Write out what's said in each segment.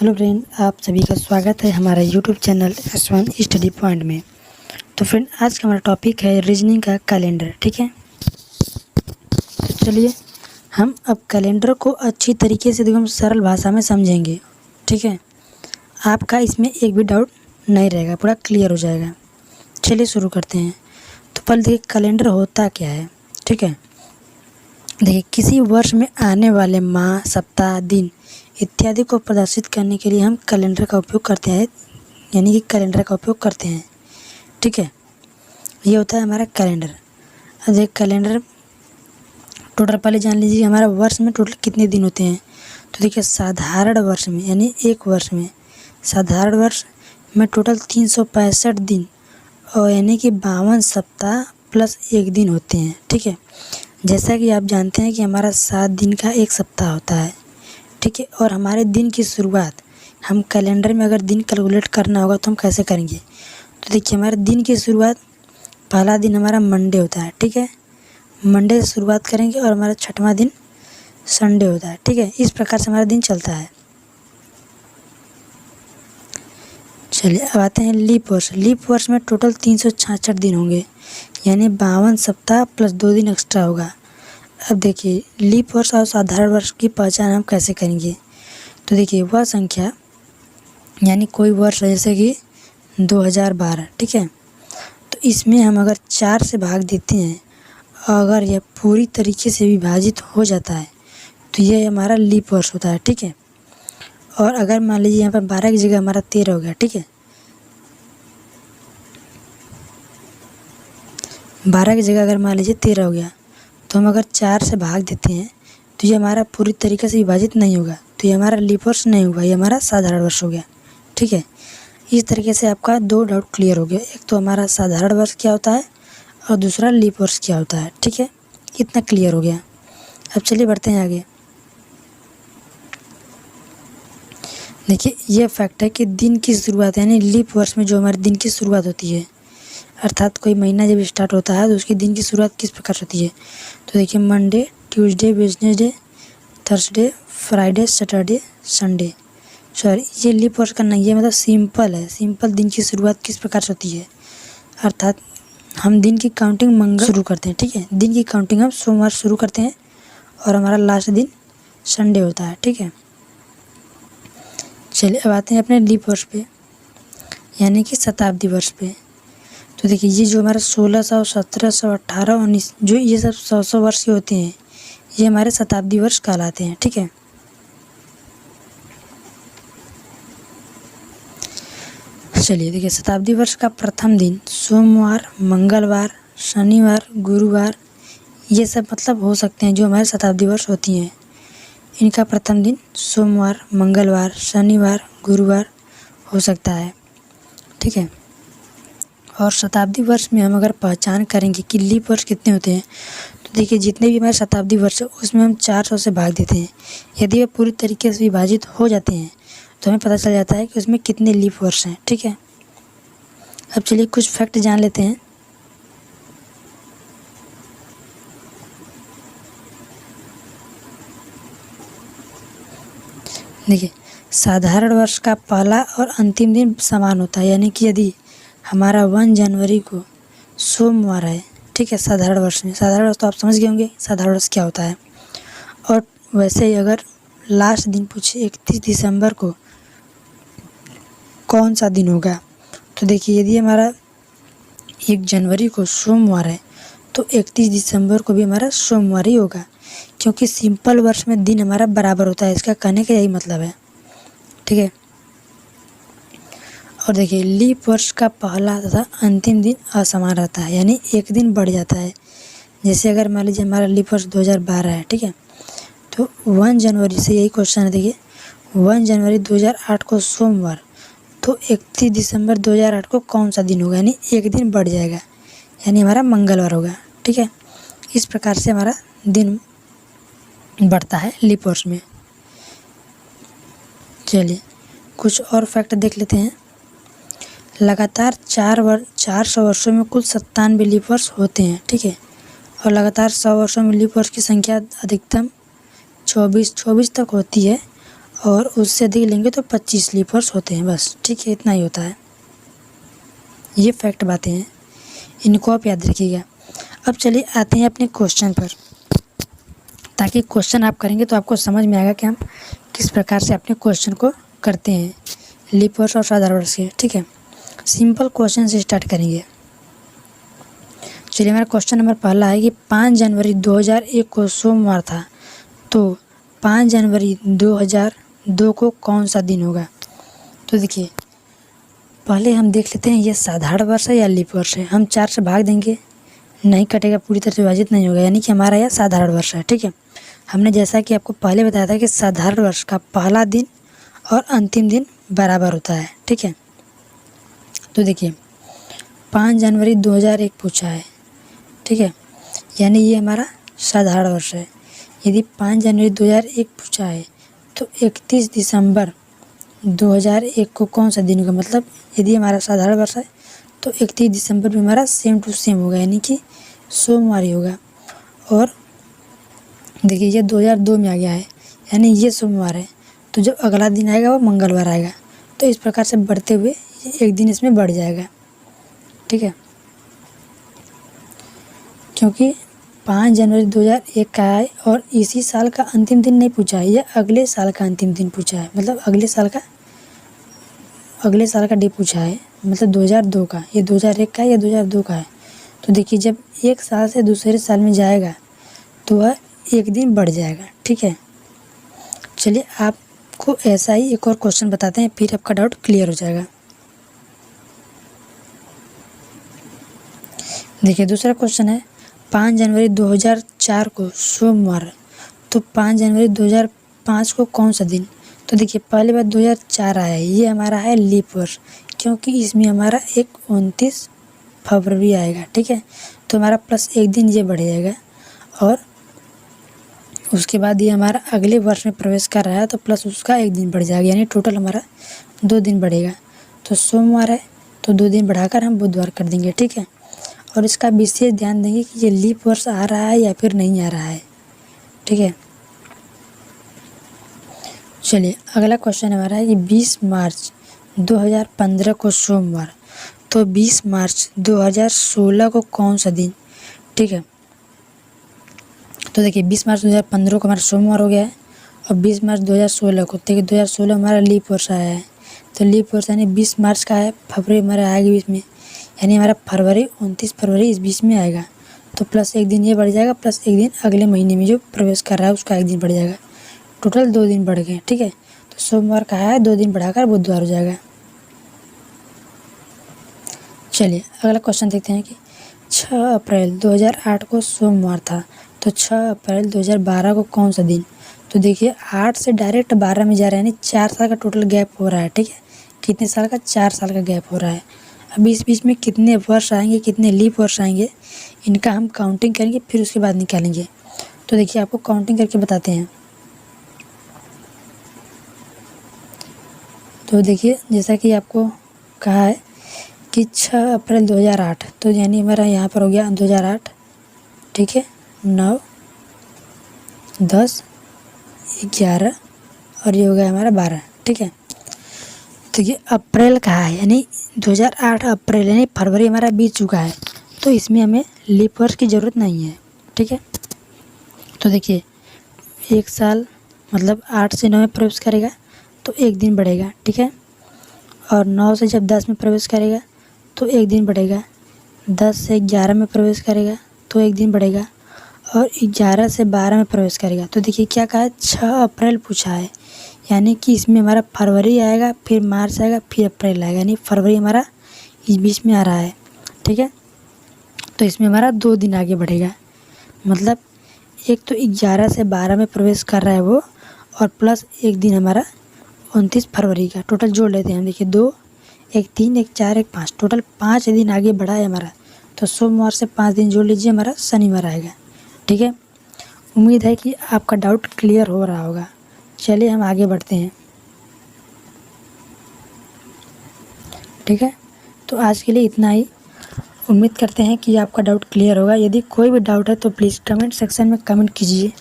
Hello friend, आप सभी का स्वागत है हमारे YouTube channel S1 study point में। तो फ्रेंड, आज का हमारा टॉपिक है रीजनिंग का कैलेंडर। ठीक है, तो चलिए हम अब कैलेंडर को अच्छी तरीके से एकदम सरल भाषा में समझेंगे। ठीक है, आपका इसमें एक भी डाउट नहीं रहेगा, पूरा क्लियर हो जाएगा। चलिए शुरू करते हैं। तो पहले देखिए कैलेंडर होता क्या है। ठीक है, देखिए किसी वर्ष में आने वाले माह, सप्ताह, दिन इत्यादि को प्रदर्शित करने के लिए हम कैलेंडर का उपयोग करते हैं, यानी कि कैलेंडर का उपयोग करते हैं। ठीक है, ये होता है हमारा कैलेंडर। अब देखिए कैलेंडर टोटल पहले जान लीजिए हमारा वर्ष में टोटल कितने दिन होते हैं। तो देखिए साधारण वर्ष में, यानी एक वर्ष में, साधारण वर्ष में टोटल 365 दिन और यानी कि 52 सप्ताह प्लस एक दिन होते हैं। ठीक है, जैसा कि आप जानते हैं कि हमारा 7 दिन का एक सप्ताह होता है। ठीक है, और हमारे दिन की शुरुआत हम कैलेंडर में अगर दिन कैलकुलेट करना होगा तो हम कैसे करेंगे। तो देखिए हमारे दिन की शुरुआत, पहला दिन हमारा मंडे होता है। ठीक है, मंडे से शुरुआत करेंगे और हमारा छठवां दिन संडे होता है। ठीक है, इस प्रकार से हमारा दिन चलता है। चलिए अब आते हैं लीप वर्ष। लीप वर्ष में टोटल 366 दिन होंगे, यानी 52 सप्ताह प्लस 2 दिन एक्स्ट्रा होगा। अब देखिए लीप वर्ष और साधारण वर्ष की पहचान हम कैसे करेंगे। तो देखिए वह संख्या, यानी कोई वर्ष जैसे कि 2012। ठीक है, तो इसमें हम अगर 4 से भाग देते हैं और अगर यह पूरी तरीके से विभाजित हो जाता है तो यह हमारा लीप वर्ष होता है। ठीक है, और अगर मान लीजिए यहाँ पर 12 की जगह हमारा 13 हो गया। ठीक है, 12 की जगह अगर मान लीजिए 13 हो गया, तो हम अगर 4 से भाग देते हैं तो ये हमारा पूरी तरीके से विभाजित नहीं होगा, तो ये हमारा लीप वर्ष नहीं होगा, ये हमारा साधारण वर्ष हो गया। ठीक है, इस तरीके से आपका 2 डाउट क्लियर हो गया। एक तो हमारा साधारण वर्ष क्या होता है और दूसरा लीप वर्ष क्या होता है। ठीक है, इतना क्लियर हो गया। अब चलिए बढ़ते हैं आगे। देखिए ये फैक्ट है कि दिन की शुरुआत, यानी लीप वर्ष में जो हमारे दिन की शुरुआत होती है, अर्थात कोई महीना जब स्टार्ट होता है तो उसकी दिन की शुरुआत किस प्रकार से होती है। तो देखिए Monday, Tuesday, Wednesday, Thursday, Friday, Saturday, Sunday. Sorry, ये लीप वर्ष का नहीं है, मतलब सिंपल है। सिंपल दिन की शुरुआत किस प्रकार से होती है, अर्थात हम दिन की काउंटिंग मंगल शुरू करते हैं। ठीक है, दिन की काउंटिंग हम सोमवार शुरू करते हैं और हमारा लास्ट दिन संडे होता है। ठीक है, चलिए अब आते हैं अपने लीप वर्ष पे, यानी कि शताब्दी वर्ष पे। तो देखिए ये जो हमारा 1600, 1700, 1800, 19, जो ये सब 100 वर्ष के होते हैं, ये हमारे शताब्दी वर्ष कहलाते हैं। ठीक है, चलिए देखिए शताब्दी वर्ष का प्रथम दिन सोमवार, मंगलवार, शनिवार, गुरुवार, ये सब मतलब हो सकते हैं जो हमारे शताब्दी वर्ष होती हैं। इनका प्रथम दिन सोमवार, मंगलवार, शनिवार, गुरुवार हो सकता है। ठीक है, और शताब्दी वर्ष में हम अगर पहचान करेंगे कि लीप वर्ष कितने होते हैं, तो देखिए जितने भी हमारे शताब्दी वर्ष है उसमें हम 400 से भाग देते हैं। यदि वे पूरी तरीके से विभाजित हो जाते हैं तो हमें पता चल जाता है कि उसमें कितने लीप वर्ष हैं। ठीक है, अब चलिए कुछ फैक्ट जान लेते हैं। देखिए साधारण वर्ष का पहला और अंतिम दिन समान होता है, यानी कि यदि हमारा 1 जनवरी को सोमवार है, ठीक है, साधारण वर्ष में, साधारण वर्ष तो आप समझ गए होंगे साधारण वर्ष क्या होता है। और वैसे ही अगर लास्ट दिन पूछे 31 दिसंबर को कौन सा दिन होगा, तो देखिए यदि हमारा 1 जनवरी को सोमवार है तो 31 दिसंबर को भी हमारा सोमवार ही होगा, क्योंकि सिंपल वर्ष में दिन हमारा बराबर होता है। इसका कहने का यही मतलब है। ठीक है, और देखिए लीप वर्ष का पहला तथा अंतिम दिन असमान रहता है, यानी एक दिन बढ़ जाता है। जैसे अगर मान लीजिए हमारा लीप वर्ष 2012 है, ठीक है, तो 1 जनवरी से, यही क्वेश्चन है, देखिए 1 जनवरी 2008 को सोमवार, तो 31 दिसंबर 2008 को कौन सा दिन होगा, यानी एक दिन बढ़ जाएगा, यानी हमारा मंगलवार होगा। ठीक है, इस प्रकार से हमारा दिन बढ़ता है लीप वर्ष में। चलिए कुछ और फैक्ट देख लेते हैं। लगातार 400 वर्षों में कुल 97 लीप वर्ष होते हैं। ठीक है, और लगातार 100 वर्षों में लीप वर्ष की संख्या अधिकतम 24 तक होती है और उससे अधिक लेंगे तो 25 लीप ईयर्स होते हैं, बस। ठीक है, इतना ही होता है। ये फैक्ट बातें हैं, इनको आप याद रखिएगा। अब चलिए आते हैं अपने क्वेश्चन पर, ताकि क्वेश्चन आप करेंगे तो आपको समझ में आएगा कि हम किस प्रकार से अपने क्वेश्चन को करते हैं लीप ईयर्स और साधारण वर्ष के। ठीक है, सिंपल क्वेश्चन से स्टार्ट करेंगे। चलिए, हमारा क्वेश्चन नंबर पहला है कि 5 जनवरी 2001 को सोमवार था, तो 5 जनवरी 2002 को कौन सा दिन होगा? तो देखिए, पहले हम देख लेते हैं ये साधारण वर्ष है या लीप वर्ष है। हम 4 से भाग देंगे, नहीं कटेगा, पूरी तरह से विभाजित नहीं होगा, यानी कि हमारा यह साधारण वर्ष है। ठीक है, हमने जैसा कि आपको पहले बताया था कि साधारण वर्ष का पहला दिन और अंतिम दिन बराबर होता है। ठीक है, तो देखिए 5 जनवरी 2001 पूछा है। ठीक है, यानी ये हमारा साधारण वर्ष है। यदि 5 जनवरी 2001 पूछा है तो 31 दिसंबर 2001 को कौन सा दिन होगा? मतलब यदि हमारा साधारण वर्ष है तो 31 दिसंबर भी हमारा सेम टू सेम होगा, यानी कि सोमवार ही होगा। और देखिए ये 2002 में आ गया है, यानी ये सोमवार है, तो जब अगला दिन आएगा वो मंगलवार आएगा। तो इस प्रकार से बढ़ते हुए एक दिन इसमें बढ़ जाएगा। ठीक है, क्योंकि 5 जनवरी 2001 का है और इसी साल का अंतिम दिन नहीं पूछा है, यह अगले साल का अंतिम दिन पूछा है। मतलब अगले साल का डे पूछा है, मतलब 2002 का। ये 2001 का है या 2002 का है। तो देखिए जब एक साल से दूसरे साल में जाएगा तो वह एक दिन बढ़ जाएगा। ठीक है, चलिए आपको ऐसा ही एक और क्वेश्चन बताते हैं, फिर आपका डाउट क्लियर हो जाएगा। देखिए दूसरा क्वेश्चन है 5 जनवरी 2004 को सोमवार, तो 5 जनवरी 2005 को कौन सा दिन? तो देखिए पहली बार 2004 आया है, ये हमारा है लीप वर्ष, क्योंकि इसमें हमारा एक 29 फरवरी आएगा। ठीक है, तो हमारा प्लस एक दिन ये बढ़ जाएगा। और उसके बाद ये हमारा अगले वर्ष में प्रवेश कर रहा है तो प्लस उसका एक दिन बढ़ जाएगा, यानी टोटल हमारा 2 दिन बढ़ेगा। तो सोमवार है तो 2 दिन बढ़ाकर हम बुधवार कर देंगे। ठीक है, और इसका विशेष ध्यान देंगे कि ये लीप वर्ष आ रहा है या फिर नहीं आ रहा है। ठीक है, चलिए अगला क्वेश्चन हमारा है कि 20 मार्च 2015 को सोमवार, तो 20 मार्च 2016 को कौन सा दिन? ठीक है, तो देखिए 20 मार्च 2015 को हमारा सोमवार हो गया है, और 20 मार्च 2016 को, देखिए 2016 हमारा लीप वर्ष आया है, तो लीप वर्ष यानी 20 मार्च का है, फरवरी हमारा आएगा बीच में, यानी हमारा फरवरी 29 फरवरी इस बीच में आएगा। तो प्लस एक दिन ये बढ़ जाएगा, प्लस एक दिन अगले महीने में जो प्रवेश कर रहा है उसका एक दिन बढ़ जाएगा, टोटल 2 दिन बढ़ गए। ठीक है, तो सोमवार का है 2 दिन बढ़ाकर बुधवार हो जाएगा। चलिए अगला क्वेश्चन देखते हैं कि 6 अप्रैल 2008 को सोमवार था, तो 6 अप्रैल 2012 को कौन सा दिन? तो देखिए 8 से डायरेक्ट 12 में जा रहा है, यानी 4 साल का टोटल गैप हो रहा है। ठीक है, कितने साल का? 4 साल का गैप हो रहा है। अब इस बीच में कितने वर्ष आएंगे, कितने लीप वर्ष आएंगे, इनका हम काउंटिंग करेंगे, फिर उसके बाद निकालेंगे। तो देखिए आपको काउंटिंग करके बताते हैं। तो देखिए जैसा कि आपको कहा है कि 6 अप्रैल 2008, तो यानी हमारा यहाँ पर हो गया 2008। ठीक है, 9, 10, 11 और ये हो गया हमारा 12। ठीक है, तो ये अप्रैल का है, यानी 2008 अप्रैल, यानी फरवरी हमारा बीत चुका है, तो इसमें हमें लीप वर्ष की ज़रूरत नहीं है। ठीक है, तो देखिए एक साल मतलब 8 से 9 में प्रवेश करेगा तो एक दिन बढ़ेगा। ठीक है, और 9 से जब 10 में प्रवेश करेगा तो एक दिन बढ़ेगा, 10 से 11 में प्रवेश करेगा तो एक दिन बढ़ेगा, और 11 से 12 में प्रवेश करेगा। तो देखिए क्या कहा है, 6 अप्रैल पूछा है, यानी कि इसमें हमारा फरवरी आएगा, फिर मार्च आएगा, फिर अप्रैल आएगा, यानी फरवरी हमारा इस बीच में आ रहा है। ठीक है, तो इसमें हमारा 2 दिन आगे बढ़ेगा, मतलब एक तो 11 से 12 में प्रवेश कर रहा है वो, और प्लस एक दिन हमारा 29 फरवरी का, टोटल जोड़ लेते हैं हम। देखिए 2, 1 3, 1 4, 1 5, टोटल 5 दिन आगे बढ़ा है हमारा। तो सोमवार से 5 दिन जोड़ लीजिए, हमारा शनिवार आएगा। ठीक है, उम्मीद है कि आपका डाउट क्लियर हो रहा होगा। चलिए हम आगे बढ़ते हैं। ठीक है, तो आज के लिए इतना ही। उम्मीद करते हैं कि आपका डाउट क्लियर होगा। यदि कोई भी डाउट है तो प्लीज़ कमेंट सेक्शन में कमेंट कीजिए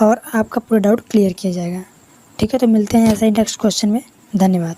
और आपका पूरा डाउट क्लियर किया जाएगा। ठीक है, तो मिलते हैं ऐसे ही नेक्स्ट क्वेश्चन में। धन्यवाद।